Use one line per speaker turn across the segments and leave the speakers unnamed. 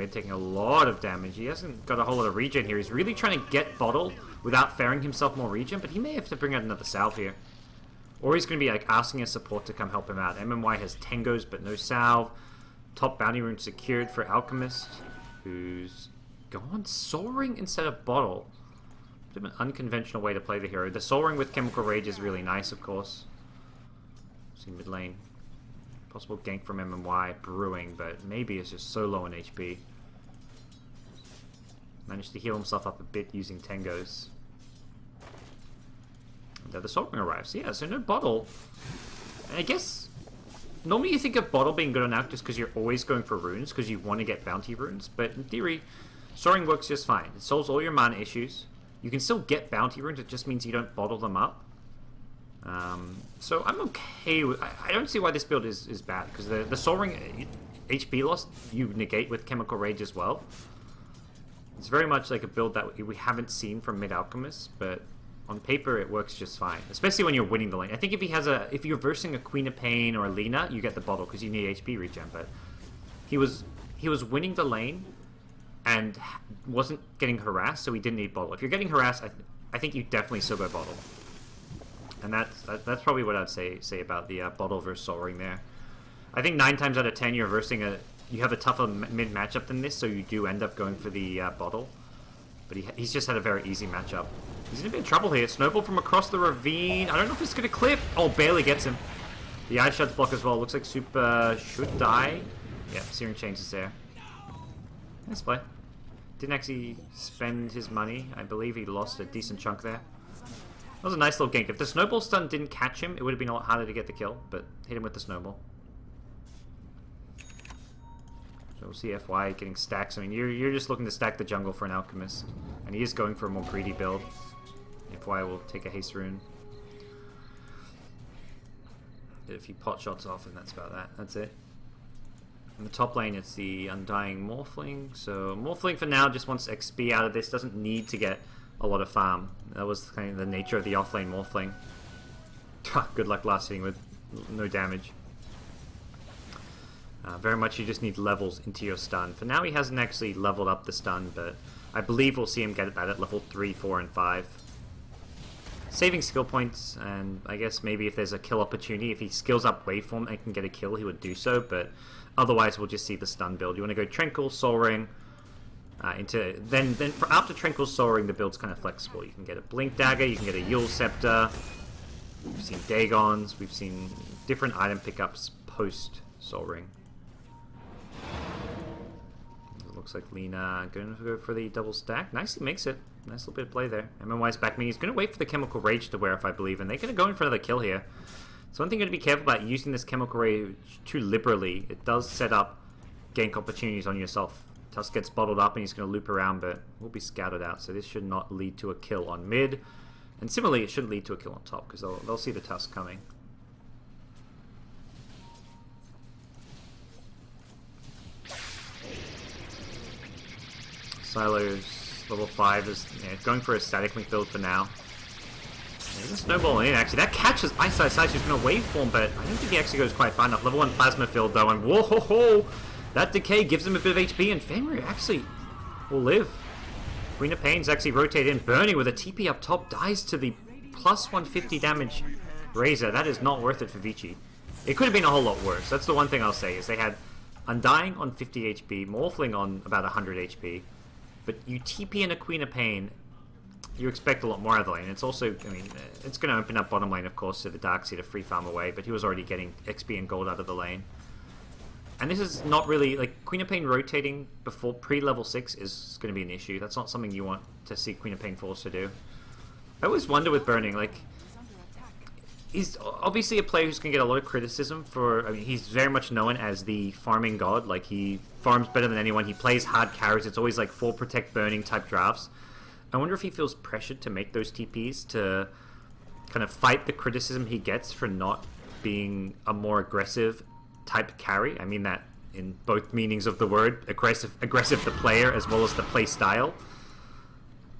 mid, taking a lot of damage. He hasn't got a whole lot of regen here. He's really trying to get bottle without faring himself more regen, but he may have to bring out another salve here. Or he's going to be like asking his support to come help him out. MMY has Tengos, but no salve. Top bounty rune secured for Alchemist, who's gone Soaring instead of Bottle. Bit of an unconventional way to play the hero. The Soaring with Chemical Rage is really nice, of course. See mid lane. Possible gank from MMY brewing, but maybe it's just so low on HP. Managed to heal himself up a bit using Tengos. And the Soaring arrives. Yeah, so no Bottle. And I guess normally you think of Bottle being good on Alch just because you're always going for runes, because you want to get bounty runes, but in theory, Soaring works just fine. It solves all your mana issues. You can still get bounty runes, it just means you don't bottle them up. So I'm okay with... I don't see why this build is bad, because the Soaring HP loss you negate with Chemical Rage as well. It's very much like a build that we haven't seen from Mid Alchemist, but on paper it works just fine, especially when you're winning the lane. I think if you're versing a Queen of Pain or a Lina, you get the bottle because you need HP regen, but he was winning the lane and wasn't getting harassed, so he didn't need bottle. If you're getting harassed, I think you definitely still go bottle. And that's probably what I'd say about the bottle versus Soaring there. I think 9 times out of 10 you're versing you have a tougher mid matchup than this, so you do end up going for the bottle. But he's just had a very easy matchup. He's in a bit of trouble here. Snowball from across the ravine. I don't know if it's going to clip. Oh, barely gets him. The Ice Shard's block as well. Looks like Super should die. Yeah, Searing Chains is there. Nice play. Didn't actually spend his money. I believe he lost a decent chunk there. That was a nice little gank. If the Snowball stun didn't catch him, it would have been a lot harder to get the kill, but hit him with the Snowball. So we'll see FY getting stacks. I mean, you're just looking to stack the jungle for an Alchemist, and he is going for a more greedy build. FY will take a haste rune. Get a few pot shots off, and that's about that. That's it. In the top lane, it's the Undying Morphling. So Morphling for now just wants XP out of this. Doesn't need to get a lot of farm. That was kind of the nature of the offlane Morphling. Good luck last hitting with no damage. Very much you just need levels into your stun. For now he hasn't actually leveled up the stun, but I believe we'll see him get that at level 3, 4, and 5. Saving skill points, and I guess maybe if there's a kill opportunity, if he skills up waveform and can get a kill, he would do so, but otherwise we'll just see the stun build. You want to go Tranquil, Soaring, then for after Tranquil, Soaring, the build's kind of flexible. You can get a Blink Dagger, you can get a Yule Scepter, we've seen Dagons, we've seen different item pickups post Soaring. Looks like Lina going to go for the double stack. Nicely makes it. Nice little bit of play there. MMY's back me. He's going to wait for the Chemical Rage to wear off, I believe, and they're going to go in for another kill here. So one thing you got to be careful about using this Chemical Rage too liberally. It does set up gank opportunities on yourself. Tusk gets bottled up and he's going to loop around, but will be scouted out. So this should not lead to a kill on mid. And similarly, it shouldn't lead to a kill on top because they'll see the Tusk coming. Silo's level 5 is going for a static link build for now. There's a snowball in, actually. That catches Ice who's going to waveform, but I don't think he actually goes quite far enough. Level 1 Plasma Field, though, and whoa ho ho! That decay gives him a bit of HP, and Fenrir actually will live. Queen of Pain's actually rotated in. Burning with a TP up top dies to the plus 150 damage Razor. That is not worth it for Vici. It could have been a whole lot worse. That's the one thing I'll say, is they had Undying on 50 HP, Morphling on about 100 HP. But you TP in a Queen of Pain, you expect a lot more out of the lane. It's also, I mean, it's going to open up bottom lane, of course, to the Darkseid to free farm away, but he was already getting XP and gold out of the lane. And this is not really, like, Queen of Pain rotating before pre-level 6 is going to be an issue. That's not something you want to see Queen of Pain forced to do. I always wonder with Burning, like, he's obviously a player who's going to get a lot of criticism for, I mean, he's very much known as the farming god. Like, he farms better than anyone. He plays hard carries. It's always like 4 protect burning type drafts. I wonder if he feels pressured to make those TPs to kind of fight the criticism he gets for not being a more aggressive type carry. I mean that in both meanings of the word. Aggressive the player as well as the play style.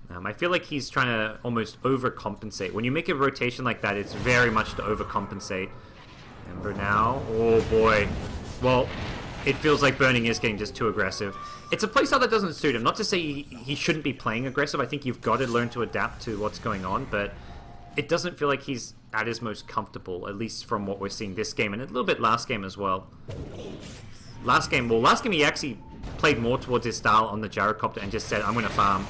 I feel like he's trying to almost overcompensate. When you make a rotation like that, it's very much to overcompensate. Ember now. Oh boy. Well, it feels like Burning is getting just too aggressive. It's a playstyle that doesn't suit him. Not to say he shouldn't be playing aggressive. I think you've got to learn to adapt to what's going on, but it doesn't feel like he's at his most comfortable, at least from what we're seeing this game, and a little bit last game as well. Last game he actually played more towards his style on the gyrocopter and just said, I'm going to farm.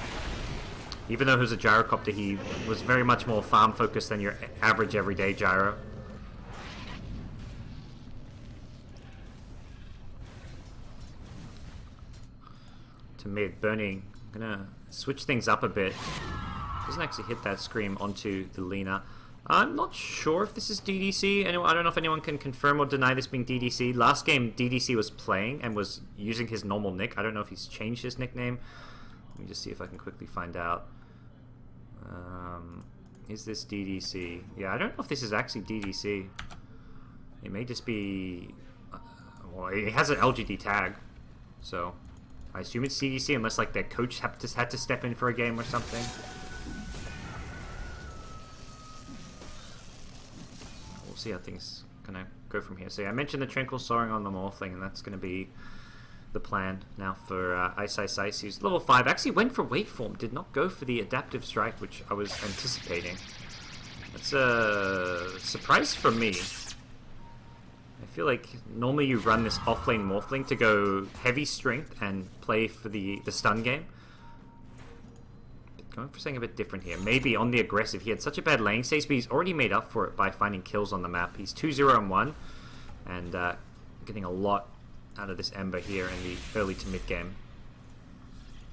Even though he was a gyrocopter, he was very much more farm focused than your average everyday gyro. To mid, Burning. I'm gonna switch things up a bit. Doesn't actually hit that scream onto the Lina. I'm not sure if this is DDC. I don't know if anyone can confirm or deny this being DDC. Last game, DDC was playing and was using his normal nick. I don't know if he's changed his nickname. Let me just see if I can quickly find out. Is this DDC? Yeah, I don't know if this is actually DDC. It may just be... well, it has an LGD tag, so... I assume it's CDC unless like their coach had to step in for a game or something. We'll see how things gonna go from here. So yeah, I mentioned the Tranquil Soaring on the Morphling, and that's gonna be the plan now for Ice Ice Ice. He's level 5. Actually went for Waveform, did not go for the Adaptive Strike, which I was anticipating. That's a surprise for me. I feel like normally you run this offlane Morphling to go heavy strength and play for the stun game. But going for something a bit different here. Maybe on the aggressive. He had such a bad lane stage, but he's already made up for it by finding kills on the map. He's 2-0-1 and getting a lot out of this Ember here in the early to mid game.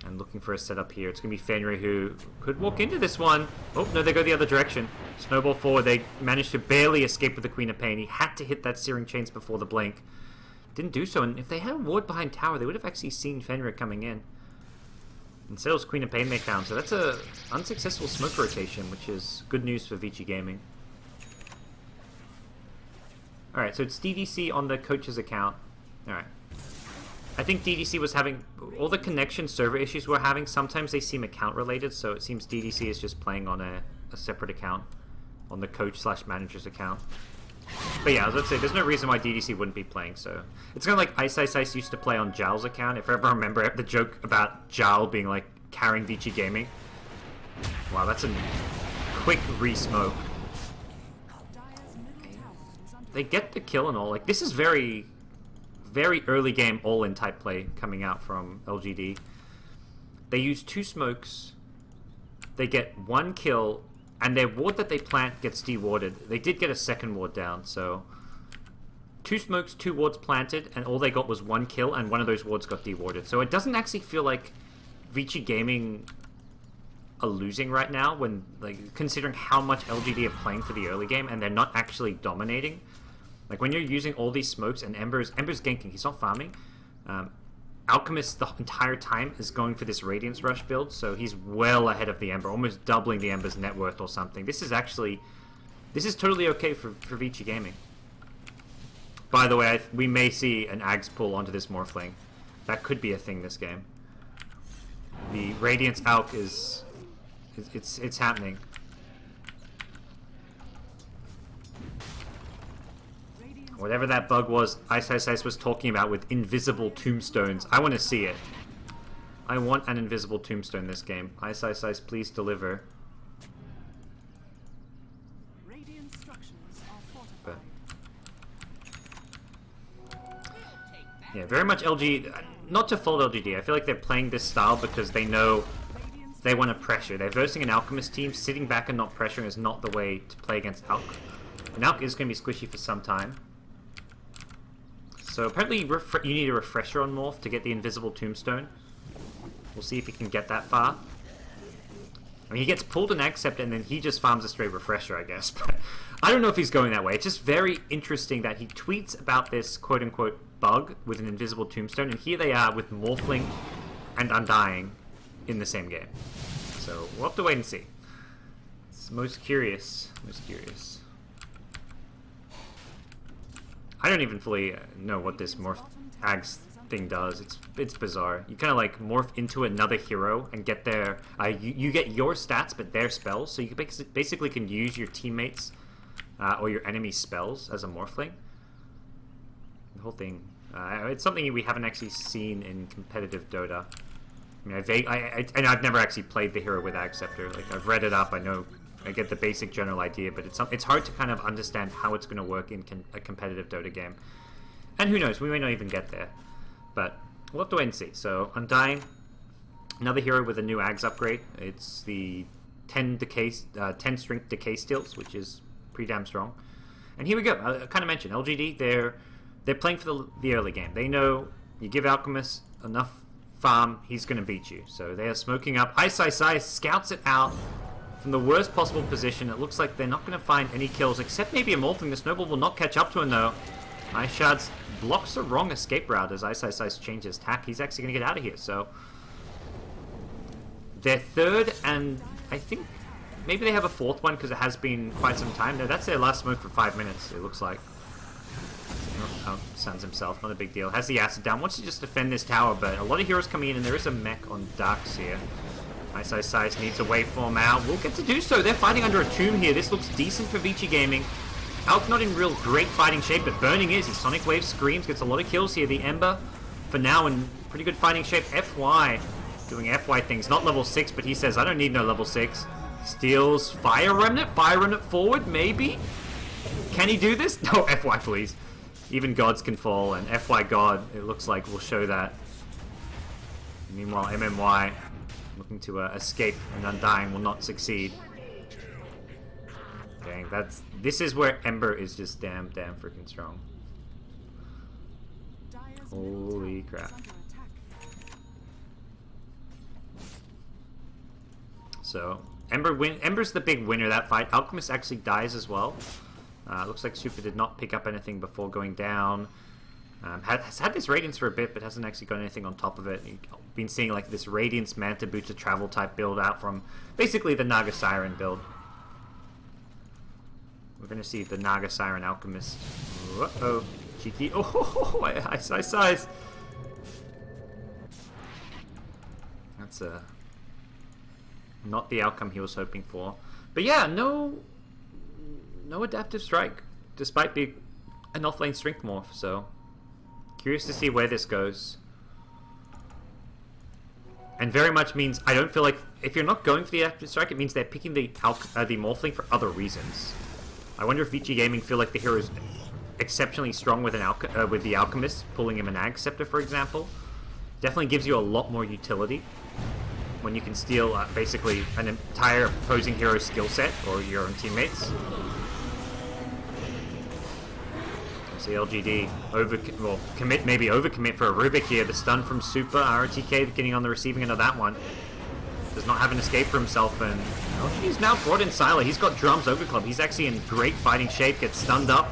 And looking for a setup here. It's going to be Fenrir who could walk into this one. Oh, no, they go the other direction. Snowball forward. They managed to barely escape with the Queen of Pain. He had to hit that Searing Chains before the blink. Didn't do so, and if they had a ward behind tower, they would have actually seen Fenrir coming in. Instead it was Queen of Pain they found, so that's a unsuccessful smoke rotation, which is good news for Vici Gaming. Alright, so it's DDC on the coach's account. Alright. I think DDC was having... all the connection server issues we're having, sometimes they seem account related, so it seems DDC is just playing on a separate account. On the coach/manager's account. But yeah, let's say there's no reason why DDC wouldn't be playing, so... It's kind of like Ice Ice Ice used to play on Jal's account, if I ever remember the joke about Jal being like carrying Vici Gaming. Wow, that's a quick re-smoke. They get the kill and all, like this is very early game all-in type play coming out from LGD. They use 2 smokes, they get 1 kill, and their ward that they plant gets dewarded. They did get a second ward down, so 2 smokes, 2 wards planted, and all they got was 1 kill, and one of those wards got dewarded. So it doesn't actually feel like Vici Gaming are losing right now, when like considering how much LGD are playing for the early game, and they're not actually dominating. Like, when you're using all these smokes, and Ember's ganking, he's not farming. Alchemist, the entire time, is going for this Radiance Rush build, so he's well ahead of the Ember, almost doubling the Ember's net worth or something. This is totally okay for Vici Gaming. By the way, we may see an Ags pull onto this Morphling. That could be a thing this game. The Radiance Alch is... it's happening. Whatever that bug was Ice Ice Ice was talking about with invisible tombstones. I want to see it. I want an invisible tombstone this game. Ice Ice Ice, please deliver. But, yeah, very much LG... not to fault LGD. I feel like they're playing this style because they know they want to pressure. They're versing an Alchemist team. Sitting back and not pressuring is not the way to play against Alch. And Alch is going to be squishy for some time. So apparently you need a refresher on Morph to get the invisible tombstone. We'll see if he can get that far. I mean, he gets pulled and accepted, and then he just farms a straight refresher, I guess. But I don't know if he's going that way. It's just very interesting that he tweets about this quote-unquote bug with an invisible tombstone, and here they are with Morphling and Undying in the same game. So we'll have to wait and see. It's most curious. Most curious. I don't even fully know what this Morph Ags thing does. It's bizarre. You kind of like morph into another hero and get their... you get your stats but their spells, so you basically can use your teammates or your enemy's spells as a Morphling. The whole thing It's something we haven't actually seen in competitive Dota. I mean, and I've never actually played the hero with Ag Scepter. Like, I've read it up, I know, I get the basic general idea, but it's hard to kind of understand how it's going to work in a competitive Dota game. And who knows, we may not even get there. But we'll have to wait and see. So, Undying, another hero with a new Ags upgrade. It's the 10 strength decay stilts, which is pretty damn strong. And here we go. I kind of mentioned LGD. They're playing for the early game. They know you give Alchemist enough farm, he's going to beat you. So they are smoking up. Ice scouts it out from the worst possible position. It looks like they're not going to find any kills, except maybe a Morphling. The Snowball will not catch up to him, though. Ice Shards blocks the wrong escape route as Ice changes tack. He's actually going to get out of here. So their third, and I think maybe they have a fourth one because it has been quite some time. No, that's their last smoke for 5 minutes, it looks like. Oh, Suns himself, not a big deal. Has the acid down, wants to just defend this tower, but a lot of heroes coming in, and there is a mech on Darks here. Ice needs a waveform out. Will get to do so. They're fighting under a tomb here. This looks decent for Vici Gaming. Alk not in real great fighting shape, but Burning is. He Sonic Wave screams, gets a lot of kills here. The Ember, for now, in pretty good fighting shape. FY, doing FY things. Not level 6, but he says, I don't need no level 6. Steals Fire Remnant forward, maybe? Can he do this? No, FY please. Even gods can fall, and FY God, it looks like, will show that. Meanwhile, MMY, looking to escape, and Undying will not succeed. Dang, this is where Ember is just damn freaking strong. Holy crap. So, Ember's the big winner of that fight. Alchemist actually dies as well. Looks like Super did not pick up anything before going down. Has had this Radiance for a bit, but hasn't actually got anything on top of it. You've been seeing like this Radiance Manta Boots of Travel type build out from basically the Naga Siren build. We're going to see the Naga Siren Alchemist. Uh-oh. Cheeky. Oh, Ice. That's not the outcome he was hoping for. But yeah, no adaptive strike, despite being an offlane strength morph, so curious to see where this goes. And very much means, I don't feel like, if you're not going for the adaptive strike, it means they're picking the morphling for other reasons. I wonder if Vici Gaming feel like the hero is exceptionally strong with with the Alchemist, pulling him an Ag Scepter, for example. Definitely gives you a lot more utility when you can steal basically an entire opposing hero's skill set, or your own teammates. See LGD overcommit for a Rubik here. The stun from Super, RTK getting on the receiving end of that one. Does not have an escape for himself, and LGD's now brought in Sylar. He's got Drums Overclub. He's actually in great fighting shape, gets stunned up,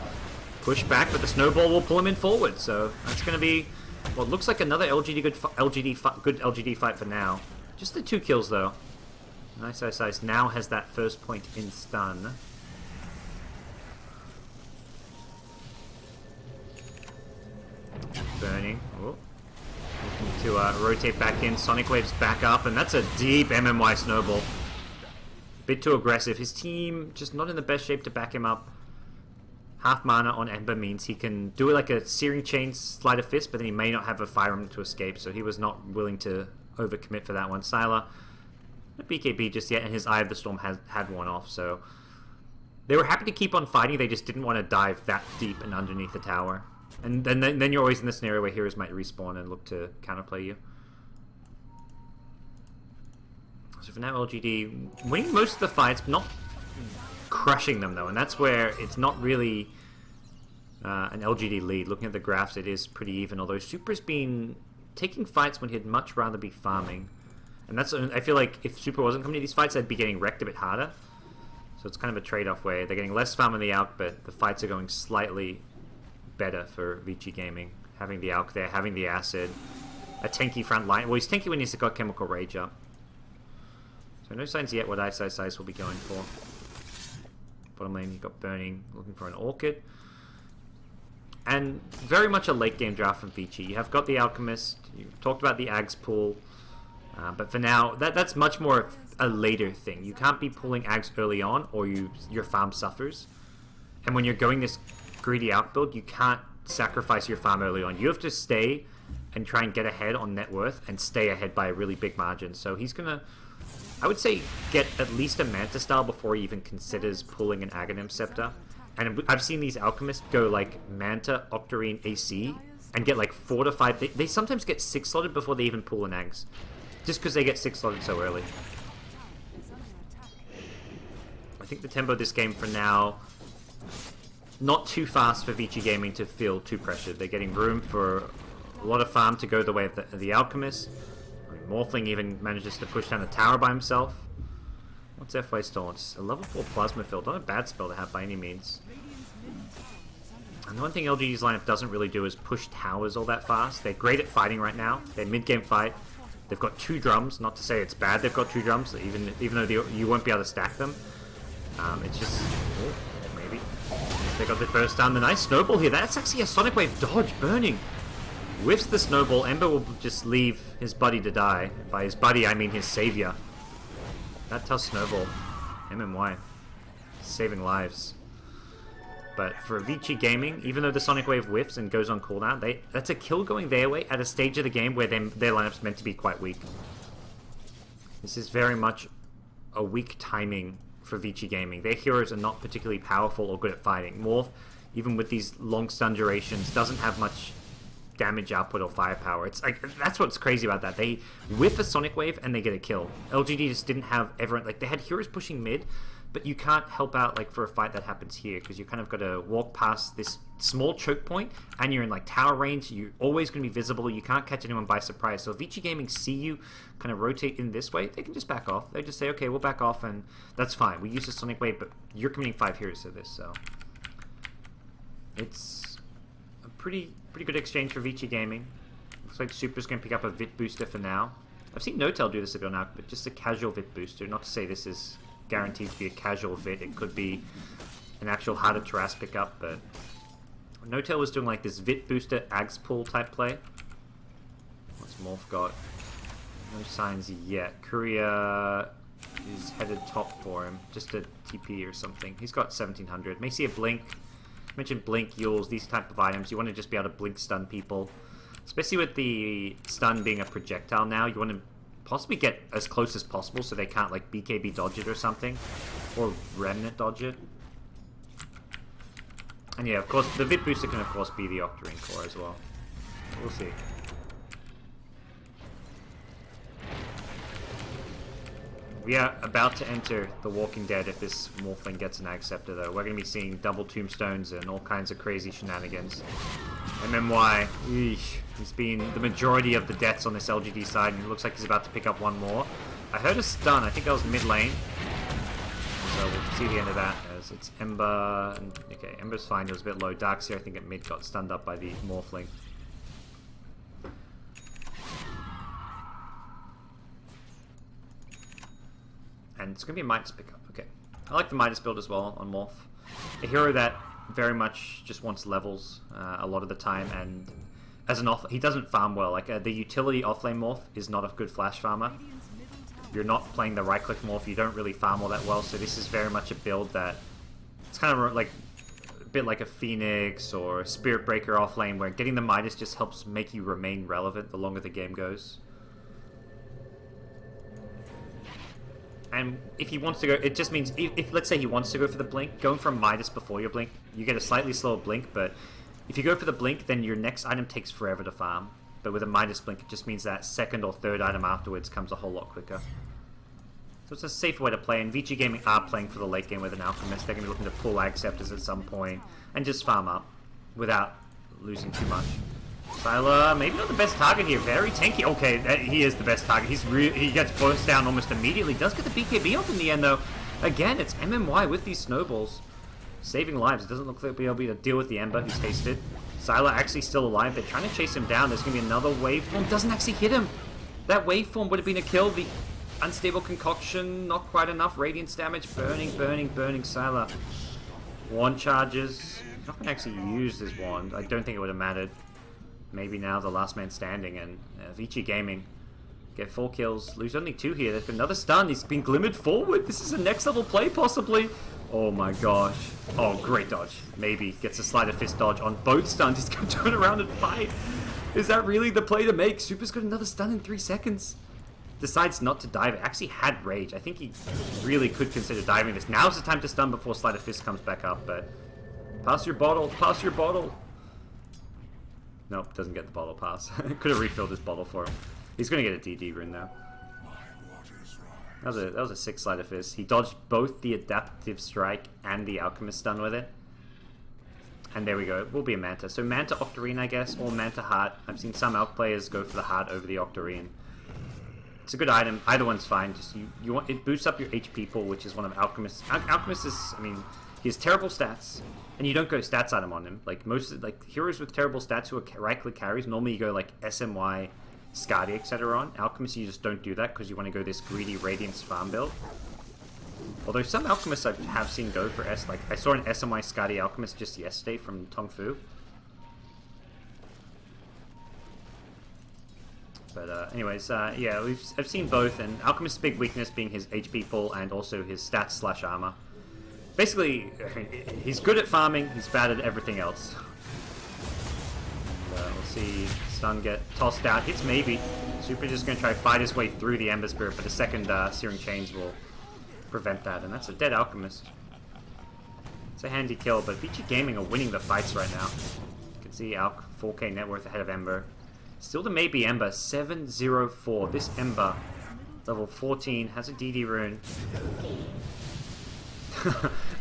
pushed back, but the Snowball will pull him in forward. So that's going to be what looks like another good LGD fight for now. Just the 2 kills though. Nice Ice now has that first point in stun. Burning. Oh. Looking to rotate back in. Sonic Wave's back up, and that's a deep MMY Snowball. Bit too aggressive. His team just not in the best shape to back him up. Half mana on Ember means he can do it like a Searing Chain Sleight of Fist, but then he may not have a Fire Remnant to escape, so he was not willing to overcommit for that one. Sylar, not BKB just yet, and his Eye of the Storm had one off, so they were happy to keep on fighting. They just didn't want to dive that deep and underneath the tower. And then you're always in the scenario where heroes might respawn and look to counterplay you. So for now, LGD winning most of the fights, but not crushing them though, and that's where it's not really an LGD lead. Looking at the graphs, it is pretty even, although Super's been taking fights when he'd much rather be farming. And that's, I feel like if Super wasn't coming to these fights, they'd be getting wrecked a bit harder. So it's kind of a trade-off where they're getting less farm in the Alk, but the fights are going slightly better for Vici Gaming. Having the Alk there, having the Acid, a tanky front line. Well, he's tanky when he's got Chemical Rage up. So no signs yet what Ice will be going for. Bottom lane, you've got Burning, looking for an Orchid. And very much a late game draft from Vici. You have got the Alchemist, you've talked about the Ags pool, but for now, that's much more a later thing. You can't be pulling Ags early on, or your farm suffers. And when you're going this greedy Alk build, you can't sacrifice your farm early on. You have to stay and try and get ahead on net worth and stay ahead by a really big margin. So he's gonna, I would say, get at least a Manta style before he even considers pulling an Aghanim Scepter. And I've seen these alchemists go like Manta, Octarine, AC and get like 4 to 5. They sometimes get 6 slotted before they even pull an Ags, just because they get 6 slotted so early. I think the tempo of this game for now, not too fast for Vici Gaming to feel too pressured. They're getting room for a lot of farm to go the way of the Alchemist. I mean, Morphling even manages to push down a tower by himself. What's FY Stolen? It's a level 4 Plasma Field. Not a bad spell to have by any means. And the one thing LGD's lineup doesn't really do is push towers all that fast. They're great at fighting right now. They're mid-game fight. They've got 2 drums. Not to say it's bad they've got 2 drums, even though you won't be able to stack them. It's just... Oh, maybe. They got the burst down. The nice snowball here. That's actually a Sonic Wave dodge. Burning. Whiffs the snowball. Ember will just leave his buddy to die. By his buddy, I mean his savior. That tough snowball. MMY. Saving lives. But for Vici Gaming, even though the Sonic Wave whiffs and goes on cooldown, that's a kill going their way at a stage of the game where their lineup's meant to be quite weak. This is very much a weak timing for Vici Gaming. Their heroes are not particularly powerful or good at fighting. Morph, even with these long stun durations, doesn't have much damage output or firepower. It's like, that's what's crazy about that. They whiff a Sonic Wave and they get a kill. LGD just didn't have everyone, like they had heroes pushing mid, but you can't help out like for a fight that happens here because you kind of got to walk past this small choke point and you're in like tower range. You're always going to be visible. You can't catch anyone by surprise. So if Vici Gaming see you kind of rotate in this way, they can just back off. They just say, okay, we'll back off and that's fine. We use the Sonic Wave, but you're committing 5 heroes to this, so it's a pretty good exchange for Vici Gaming. Looks like Super's going to pick up a Vit booster for now. I've seen Notel do this a bit now, but just a casual Vit booster. Not to say this is guaranteed to be a casual Vit. It could be an actual harder Terras pickup, but Notel was doing like this Vit booster Ags pull type play. What's Morph got? No signs yet. Courier is headed top for him. Just a TP or something. He's got 1700. May see a Blink. Mentioned Blink, Yules, these type of items. You want to just be able to Blink stun people. Especially with the stun being a projectile now, you want to possibly get as close as possible so they can't like BKB dodge it or something. Or Remnant dodge it. And yeah, of course, the Vit booster can of course be the Octarine core as well. We'll see. We are about to enter The Walking Dead if this Morphling gets an Ag Scepter though. We're going to be seeing double tombstones and all kinds of crazy shenanigans. MMY, eesh, he's been the majority of the deaths on this LGD side and it looks like he's about to pick up one more. I heard a stun, I think that was mid lane. So we'll see the end of that as it's Ember. And, okay, Ember's fine, it was a bit low. Darkseer I think at mid got stunned up by the Morphling. And it's going to be a Midas pickup. Okay. I like the Midas build as well on Morph. A hero that very much just wants levels a lot of the time, and as an off, he doesn't farm well. Like the utility offlane Morph is not a good flash farmer. You're not playing the right click Morph, you don't really farm all that well, so this is very much a build that it's kind of like a bit like a Phoenix or a Spirit Breaker offlane where getting the Midas just helps make you remain relevant the longer the game goes. And if he wants to go, it just means, if let's say he wants to go for the Blink, going for a Midas before your Blink, you get a slightly slower Blink, but if you go for the Blink, then your next item takes forever to farm. But with a Midas Blink, it just means that second or third item afterwards comes a whole lot quicker. So it's a safer way to play, and Vici Gaming are playing for the late game with an Alchemist. They're going to be looking to pull Ag Scepters at some point, and just farm up, without losing too much. Sylar, maybe not the best target here. Very tanky. Okay, he is the best target. He gets burst down almost immediately. Does get the BKB off in the end, though. Again, it's MMY with these snowballs. Saving lives. It doesn't look like we'll be able to deal with the Ember who's hasted. Sylar actually still alive. They're trying to chase him down. There's going to be another waveform. Doesn't actually hit him. That waveform would have been a kill. The unstable concoction, not quite enough. Radiance damage. Burning Sylar. Wand charges. Not going to actually use this wand. I don't think it would have mattered. Maybe now the last man standing, and Vici Gaming get 4 kills, lose only 2 here. There's been another stun. He's been glimmered forward. This is a next level play possibly. Oh my gosh. Oh, great dodge. Maybe gets a sleight of fist dodge on both stuns. He's going to turn around and fight. Is that really the play to make? Super's got another stun in 3 seconds. Decides not to dive it. Actually had rage. I think he really could consider diving this. Now's the time to stun before sleight of fist comes back up, but pass your bottle. Pass your bottle. Nope, doesn't get the bottle pass. Could have refilled his bottle for him. He's going to get a DD rune now. That was a sick sleight of fist. He dodged both the adaptive strike and the alchemist stun with it. And there we go. It will be a Manta. So Manta Octarine, I guess, or Manta Heart. I've seen some Alch players go for the Heart over the Octarine. It's a good item. Either one's fine. Just you want it boosts up your HP pool, which is one of Alchemist. Alchemist is, I mean, he has terrible stats, and you don't go stats item on him. Like heroes with terrible stats who are right-click carries, normally you go like SMY, Skadi, etc. on. Alchemist, you just don't do that because you want to go this greedy Radiance farm build. Although some Alchemists I have seen go for like I saw an SMY Skadi Alchemist just yesterday from Tong Fu. But anyways, yeah, I've seen both, and Alchemist's big weakness being his HP pool and also his stats / armor. Basically, he's good at farming, he's bad at everything else. And, we'll see stun get tossed out, hits maybe. Super just going to try to fight his way through the Ember Spirit, but a second Searing Chains will prevent that, and that's a dead Alchemist. It's a handy kill, but Vici Gaming are winning the fights right now. You can see Alch 4k net worth ahead of Ember. Still the maybe Ember, 704. This Ember, level 14, has a DD rune.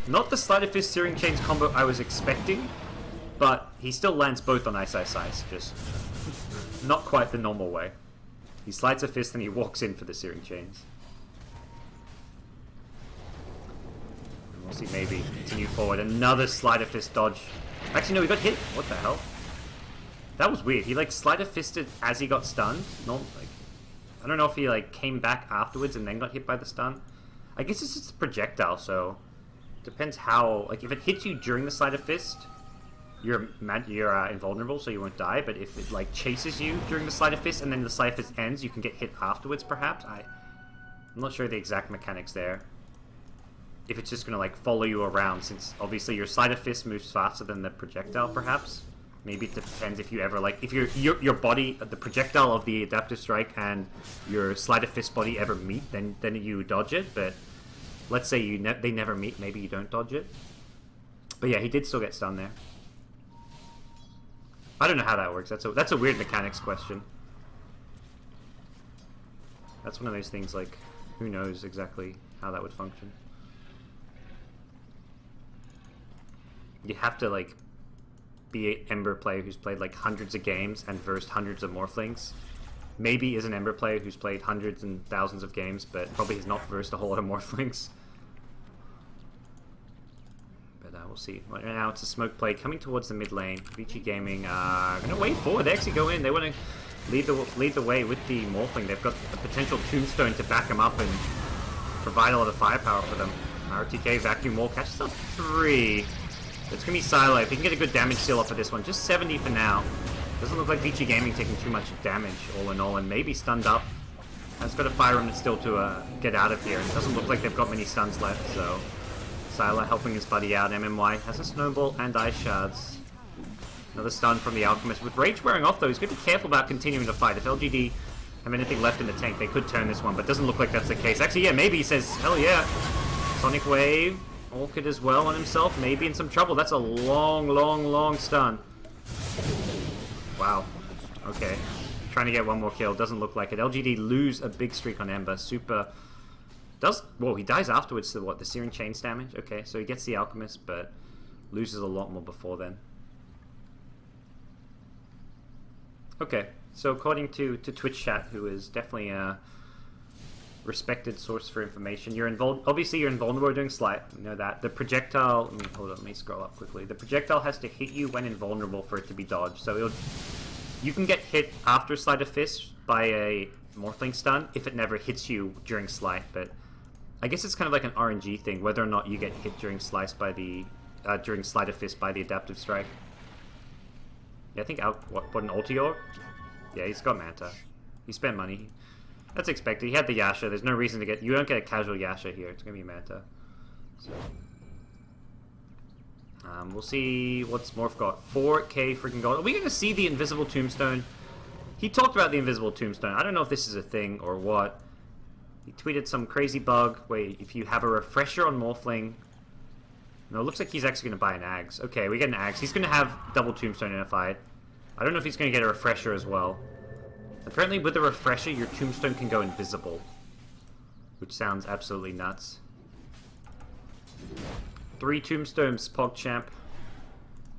Not the Sleight of Fist Searing Chains combo I was expecting, but he still lands both on Ice Ice Ice, just not quite the normal way. He slides a fist and he walks in for the Searing Chains. And we'll see maybe continue forward. Another Sleight of Fist dodge. Actually, no, he got hit. What the hell? That was weird. He like Sleight of Fisted as he got stunned. No, like I don't know if he like came back afterwards and then got hit by the stun. I guess it's just a projectile, so depends how. Like if it hits you during the Sleight of Fist, you're invulnerable, so you won't die. But if it like chases you during the Sleight of Fist and then the Sleight of Fist ends, you can get hit afterwards. Perhaps I'm not sure the exact mechanics there. If it's just gonna like follow you around, since obviously your Sleight of Fist moves faster than the projectile, perhaps. Maybe it depends if you ever like if your body, the projectile of the adaptive strike and your Sleight of Fist body ever meet, then you dodge it. But let's say they never meet, maybe you don't dodge it. But yeah, he did still get stunned there. I don't know how that works. That's a weird mechanics question. That's one of those things like who knows exactly how that would function. You have to like be an Ember player who's played like hundreds of games and versed hundreds of Morphlings. Maybe is an Ember player who's played hundreds and thousands of games, but probably has not versed a whole lot of Morphlings. But we'll see. Right now it's a smoke play coming towards the mid lane. Vici Gaming going to wait forward. They actually go in. They want to lead the way with the Morphling. They've got a potential Tombstone to back them up and provide a lot of firepower for them. RTK Vacuum Wall catches up 3. It's going to be Silo. If he can get a good damage seal off of this one, just 70 for now. Doesn't look like Vici Gaming taking too much damage, all in all, and maybe stunned up. Has got a Fire Remnant still to get out of here, and it doesn't look like they've got many stuns left, so Silo helping his buddy out. MMY has a Snowball and Ice Shards. Another stun from the Alchemist. With Rage wearing off, though, he's got to be careful about continuing to fight. If LGD have anything left in the tank, they could turn this one, but it doesn't look like that's the case. Actually, yeah, maybe he says, hell yeah. Sonic Wave. Orchid as well on himself, maybe in some trouble. That's a long stun. Wow. Okay. Trying to get one more kill. Doesn't look like it. LGD lose a big streak on Ember. Super does... Whoa, he dies afterwards to what? The Searing Chains damage? Okay, so he gets the Alchemist, but loses a lot more before then. Okay, so according to Twitch chat, who is definitely a respected source for information. Obviously, you're invulnerable during Sleight. You know that. The projectile... Let me scroll up quickly. The projectile has to hit you when invulnerable for it to be dodged. So you can get hit after Sleight of Fist by a Morphling stun if it never hits you during Sleight. But I guess it's kind of like an RNG thing, whether or not you get hit during Slice by the... during Sleight of Fist by the Adaptive Strike. Yeah, I think what an Ultior? Yeah, he's got Manta. He spent money. That's expected. He had the Yasha. There's no reason to get... You don't get a casual Yasha here. It's going to be Manta. So, We'll see what's Morph got. 4k freaking gold. Are we going to see the invisible tombstone? He talked about the invisible tombstone. I don't know if this is a thing or what. He tweeted some crazy bug where if you have a refresher on Morphling... No, it looks like he's actually going to buy an Ags. Okay, we get an Ags. He's going to have double tombstone in a fight. I don't know if he's going to get a refresher as well. Apparently with a refresher, your tombstone can go invisible. Which sounds absolutely nuts. 3 tombstones, PogChamp.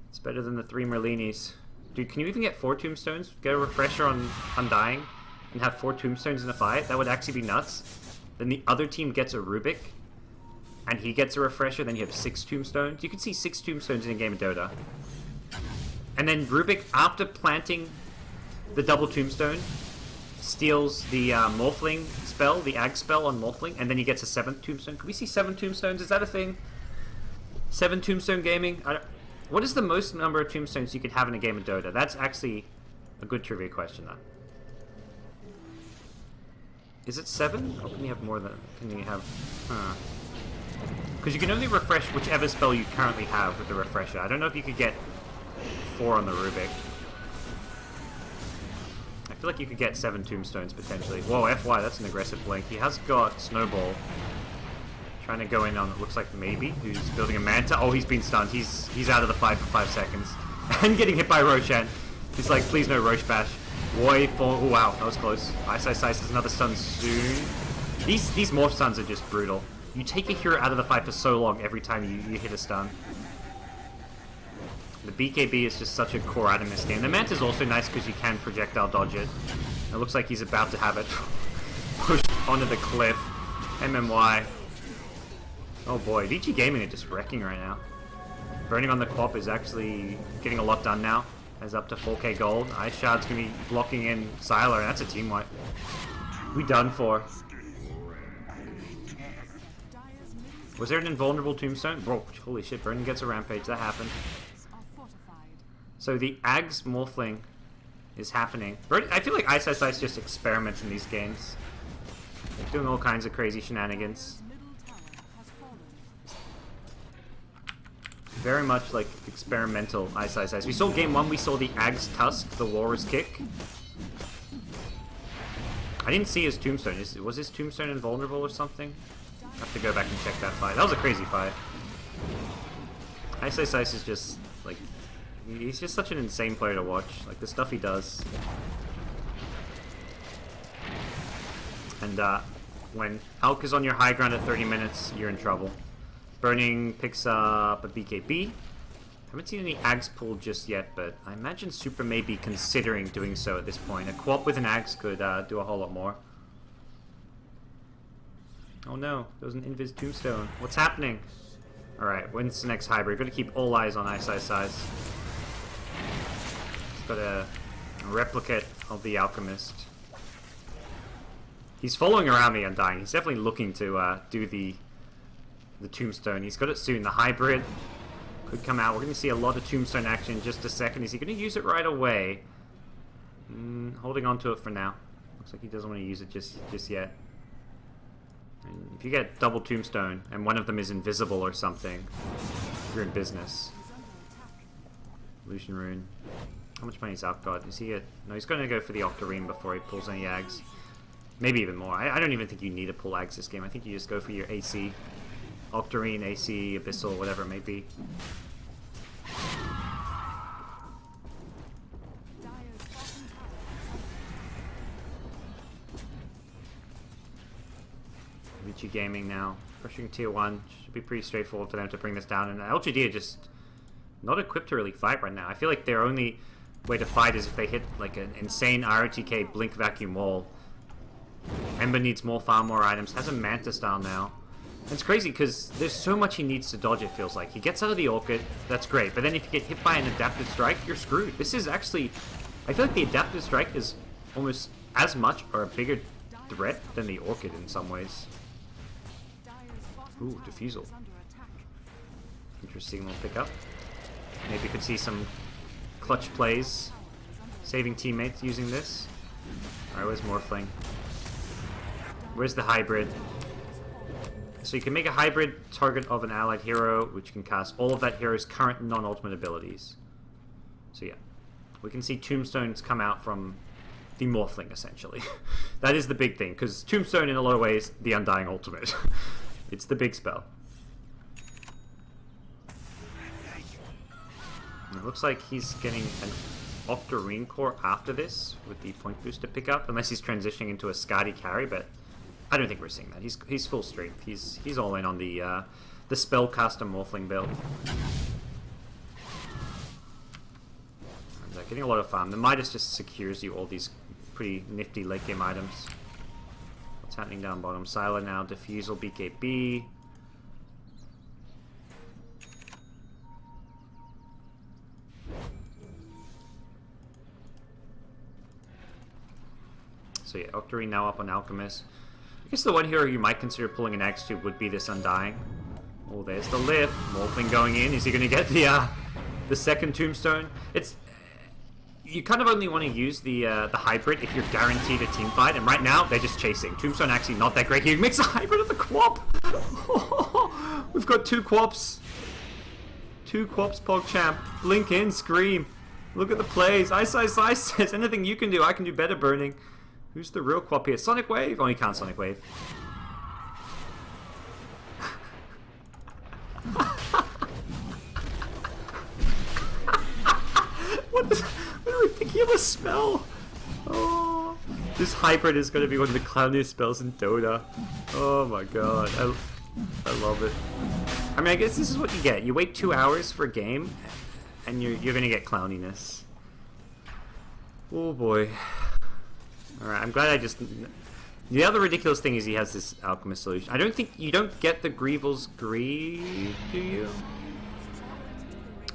It's better than the 3 Merlinis. Dude, can you even get 4 tombstones? Get a refresher on Undying and have 4 tombstones in a fight? That would actually be nuts. Then the other team gets a Rubik and he gets a refresher, then you have 6 tombstones. You can see 6 tombstones in a game of Dota. And then Rubik, after planting the double tombstone, steals the Morphling spell, the Ag spell on Morphling, and then he gets a 7th tombstone. Can we see 7 tombstones? Is that a thing? 7 tombstone gaming? What is the most number of tombstones you could have in a game of Dota? That's actually a good trivia question, though. Is it 7? Or can you have more than... Can you have... Because you can only refresh whichever spell you currently have with the refresher. I don't know if you could get 4 on the Rubik. I feel like you could get 7 tombstones, potentially. Whoa, FY, that's an aggressive blink. He has got Snowball. Trying to go in on, it looks like maybe, who's building a Manta. Oh, he's been stunned. He's out of the fight for 5 seconds. And getting hit by Roshan. He's like, please no Rosh Bash. Boy, oh wow, that was close. Ice has another stun soon. These morph stuns are just brutal. You take a hero out of the fight for so long every time you hit a stun. The BKB is just such a core item in this game. The Manta is also nice because you can projectile dodge it. It looks like he's about to have it pushed onto the cliff. MMY. Oh boy, Vici Gaming are just wrecking right now. Burning on the Quap is actually getting a lot done now. As up to 4k gold. Ice Shard's going to be blocking in Sylar, and that's a team wipe. We done for. Was there an invulnerable tombstone? Bro, holy shit, Burning gets a rampage. That happened. So the Ags Morphling is happening. I feel like Ice just experiments in these games. They're doing all kinds of crazy shenanigans. Very much like experimental Ice. We saw game 1, we saw the Ag's Tusk, the Warrior's Kick. I didn't see his tombstone. Was his tombstone invulnerable or something? I have to go back and check that fight. That was a crazy fight. Ice is just, like, he's just such an insane player to watch. Like, the stuff he does. And, when Alk is on your high ground at 30 minutes, you're in trouble. Burning picks up a BKB. Haven't seen any Ags pulled just yet, but I imagine Super may be considering doing so at this point. A Quap with an Ags could do a whole lot more. Oh no, there was an Invis Tombstone. What's happening? Alright, when's the next hybrid? Gotta keep all eyes on Ice. He's got a replicate of the Alchemist. He's following around the Undying. He's definitely looking to do the Tombstone. He's got it soon. The hybrid could come out. We're going to see a lot of Tombstone action in just a second. Is he going to use it right away? Holding on to it for now. Looks like he doesn't want to use it just yet. And if you get double Tombstone and one of them is invisible or something, you're in business. Illusion Rune. How much money has Alk got? Is he no, he's going to go for the Octarine before he pulls any Ags. Maybe even more. I don't even think you need to pull Ags this game. I think you just go for your AC. Octarine, AC, Abyssal, whatever it may be. Vici Gaming now. Pressuring tier 1. Should be pretty straightforward for them to bring this down. And LGD are just not equipped to really fight right now. I feel like their only way to fight is if they hit like an insane ROTK Blink Vacuum Wall. Ember needs more farm, more items. Has a Manta style now. It's crazy because there's so much he needs to dodge, it feels like. He gets out of the Orchid, that's great. But then if you get hit by an Adaptive Strike, you're screwed. This is actually... I feel like the Adaptive Strike is almost as much or a bigger threat than the Orchid in some ways. Ooh, Diffusal. Interesting little pickup. Maybe you could see some clutch plays. Saving teammates using this. Alright, where's Morphling? Where's the hybrid? So you can make a hybrid target of an allied hero, which can cast all of that hero's current non-ultimate abilities. So yeah, we can see tombstones come out from the Morphling, essentially. That is the big thing, because Tombstone, in a lot of ways, the Undying Ultimate. It's the big spell. And it looks like he's getting an Octarine Core after this, with the point boost to pick up, unless he's transitioning into a Skadi carry, but I don't think we're seeing that. He's full strength. He's all in on the Spellcaster Morphling build. And, getting a lot of farm. The Midas just secures you all these pretty nifty late game items. What's happening down bottom? Sylar now, Diffusal, BKB. So yeah, Octarine now up on Alchemist. I guess the one hero you might consider pulling an axe to would be this Undying. Oh, there's the lift. Morphling going in. Is he going to get the second Tombstone? You kind of only want to use the hybrid if you're guaranteed a team fight, and right now they're just chasing. Tombstone actually not that great. He makes a hybrid of the Quap. We've got 2 Quaps. 2 Quaps, PogChamp. Blink in, scream. Look at the plays. Ice says, anything you can do, I can do better, Burning. Who's the real Quap here? Sonic Wave? Oh, he can't Sonic Wave. What a ridiculous spell! Oh, this hybrid is going to be one of the clowniest spells in Dota. Oh my god, I love it. I mean, I guess this is what you get. You wait 2 hours for a game, and you're going to get clowniness. Oh boy. Alright, I'm glad I just... The other ridiculous thing is he has this Alchemist solution. I don't think... You don't get the Greevil's Greed, do you?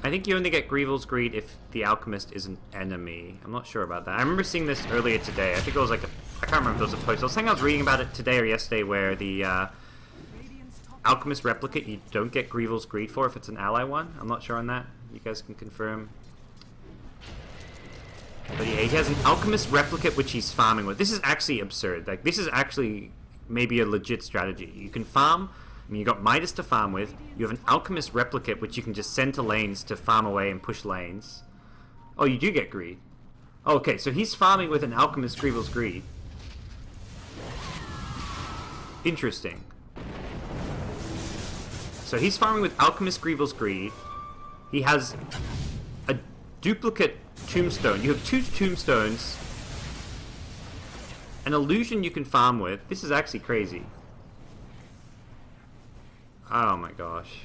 I think you only get Greevil's Greed if the Alchemist is an enemy. I'm not sure about that. I remember seeing this earlier today. I think it was like a... I can't remember if it was a post. I was saying I was reading about it today or yesterday where the Alchemist Replicate you don't get Greevil's Greed for if it's an ally one. I'm not sure on that. You guys can confirm. But yeah, he has an Alchemist Replicate which he's farming with. This is actually absurd. Like, this is actually maybe a legit strategy. You can farm... I mean, you got Midas to farm with. You have an Alchemist Replicate which you can just send to lanes to farm away and push lanes. Oh, you do get Greed. Oh, okay, so he's farming with an Alchemist Greevil's Greed. Interesting. So he's farming with Alchemist Greevil's Greed. He has a duplicate Tombstone. You have 2 Tombstones. An illusion you can farm with. This is actually crazy. Oh my gosh.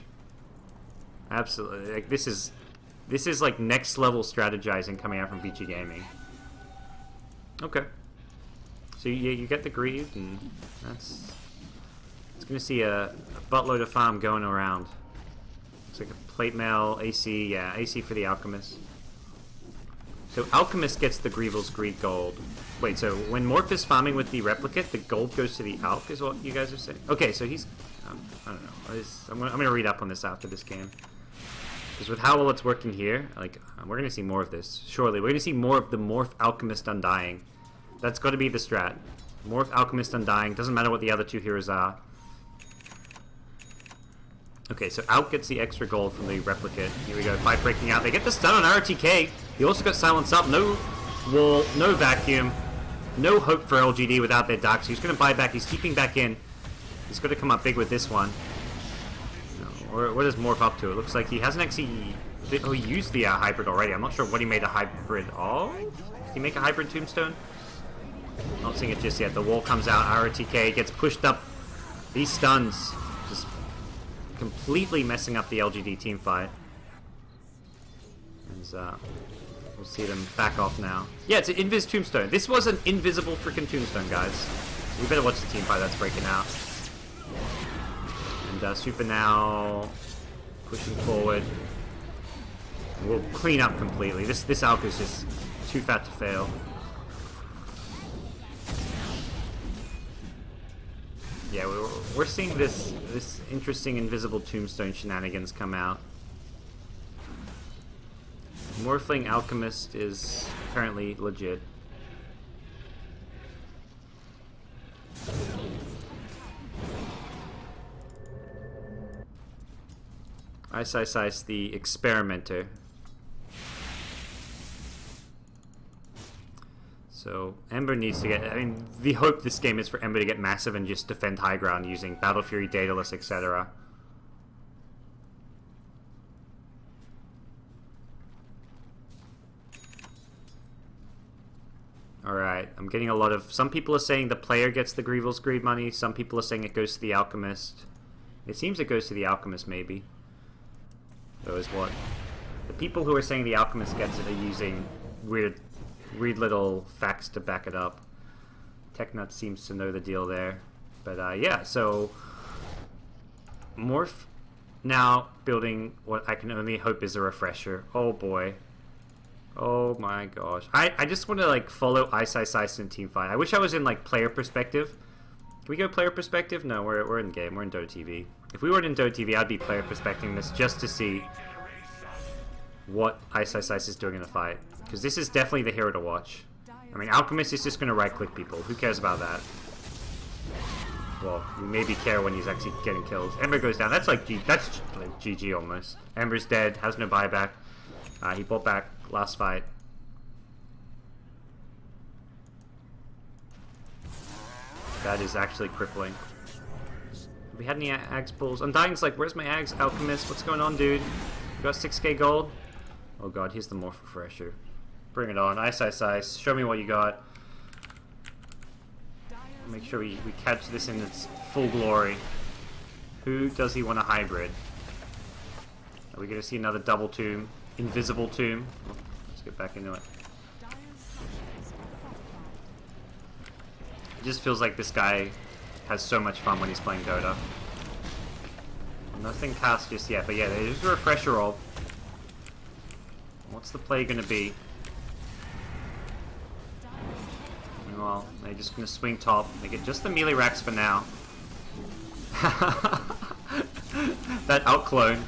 Absolutely. Like, this is like next level strategizing coming out from Vici Gaming. Okay. So you get the Greed, and it's gonna see a buttload of farm going around. Looks like a plate mail, AC, yeah, AC for the Alchemist. So Alchemist gets the Greevil's Greed gold. Wait, so when Morph is farming with the Replicate, the gold goes to the Alch, is what you guys are saying? Okay, so he's... I don't know. I'm gonna read up on this after this game. Because with how well it's working here, like, we're gonna see more of this. Surely. We're gonna see more of the Morph Alchemist Undying. That's gotta be the strat. Morph Alchemist Undying. Doesn't matter what the other 2 heroes are. Okay, so Alch gets the extra gold from the Replicate. Here we go, fight breaking out. They get the stun on RTK. He also got Silence Up. No wall, no vacuum. No hope for LGD without their Dark. So he's going to buy back. He's keeping back in. He's got to come up big with this one. Or what does Morph up to? It looks like he hasn't actually... Oh, he used the hybrid already. I'm not sure what he made a hybrid of. Did he make a hybrid Tombstone? Not seeing it just yet. The wall comes out. RTK gets pushed up. These stuns just completely messing up the LGD team fight. And, we'll see them back off now. Yeah, it's an Invis Tombstone. This was an invisible freaking Tombstone, guys. We better watch the team fight that's breaking out. And Super now pushing forward. We'll clean up completely. This Alch is just too fat to fail. Yeah, we're seeing this interesting invisible Tombstone shenanigans come out. Morphling Alchemist is apparently legit. Ice, the experimenter. So Ember needs to get, I mean, the hope this game is for Ember to get massive and just defend high ground using Battle Fury, Daedalus, etc. Alright, I'm getting a lot of... Some people are saying the player gets the Grievel's Greed money. Some people are saying it goes to the Alchemist. It seems it goes to the Alchemist, maybe. That was what? The people who are saying the Alchemist gets it are using weird little facts to back it up. TechNut seems to know the deal there. But yeah, so... Morph now building what I can only hope is a refresher. Oh boy. Oh my gosh. I just want to like follow Ice in team fight. I wish I was in like player perspective. Can we go player perspective? No, we're in game. We're in Dota TV. If we were in Dota TV, I'd be player perspecting this just to see what Ice is doing in the fight. Because this is definitely the hero to watch. I mean, Alchemist is just going to right-click people. Who cares about that? Well, you maybe care when he's actually getting kills. Ember goes down. That's like GG almost. Ember's dead. Has no buyback. He bought back last fight. That is actually crippling. Have we had any Ags pulls? Undying's like, where's my Ags? Alchemist, what's going on, dude? You got 6k gold? Oh god, here's the Morph Refresher. Bring it on. Ice. Show me what you got. Make sure we catch this in its full glory. Who does he want to hybrid? Are we going to see another double tomb? Invisible tomb? Let's get back into it. It just feels like this guy has so much fun when he's playing Dota. Nothing cast just yet, but yeah, there's a refresher roll. What's the play going to be? Well, they're just going to swing top. They get just the melee racks for now. That outclone.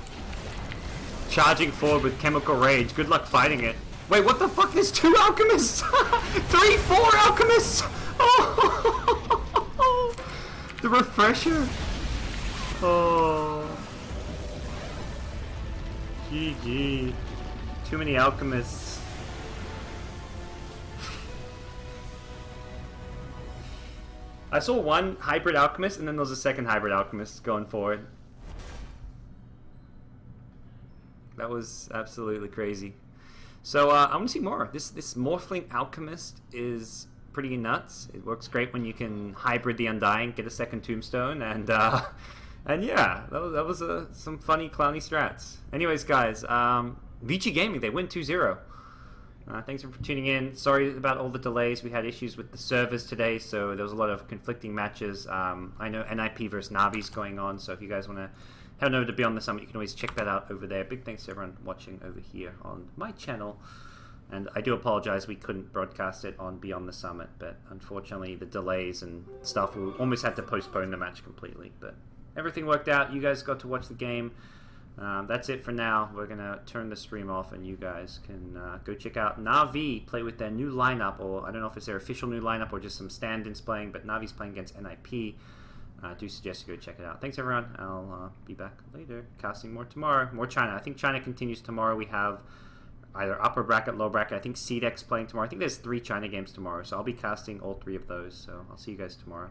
Charging forward with Chemical Rage. Good luck fighting it. Wait, what the fuck? There's 2 Alchemists! 3, 4 Alchemists! Oh! The refresher! Oh. GG. Too many Alchemists. I saw one hybrid Alchemist and then there was a second hybrid Alchemist going forward. That was absolutely crazy. So I want to see more. This Morphling Alchemist is pretty nuts. It works great when you can hybrid the Undying, get a second Tombstone, and yeah, that was some funny clowny strats. Anyways, guys, Vici Gaming, they win 2-0. Thanks for tuning in. Sorry about all the delays. We had issues with the servers today, so there was a lot of conflicting matches. I know NIP versus Navi's going on, so if you guys want to head over to Beyond the Summit, you can always check that out over there. Big thanks to everyone watching over here on my channel. And I do apologize we couldn't broadcast it on Beyond the Summit, but unfortunately the delays and stuff, we almost had to postpone the match completely. But everything worked out. You guys got to watch the game. That's it for now. We're going to turn the stream off and you guys can go check out Na'Vi play with their new lineup, or I don't know if it's their official new lineup or just some stand-ins playing, but Na'Vi's playing against NIP. I do suggest you go check it out. Thanks everyone. I'll be back later. Casting more tomorrow. More China. I think China continues tomorrow. We have either upper bracket, low bracket. I think CDEX playing tomorrow. I think there's 3 China games tomorrow, so I'll be casting all 3 of those. So I'll see you guys tomorrow.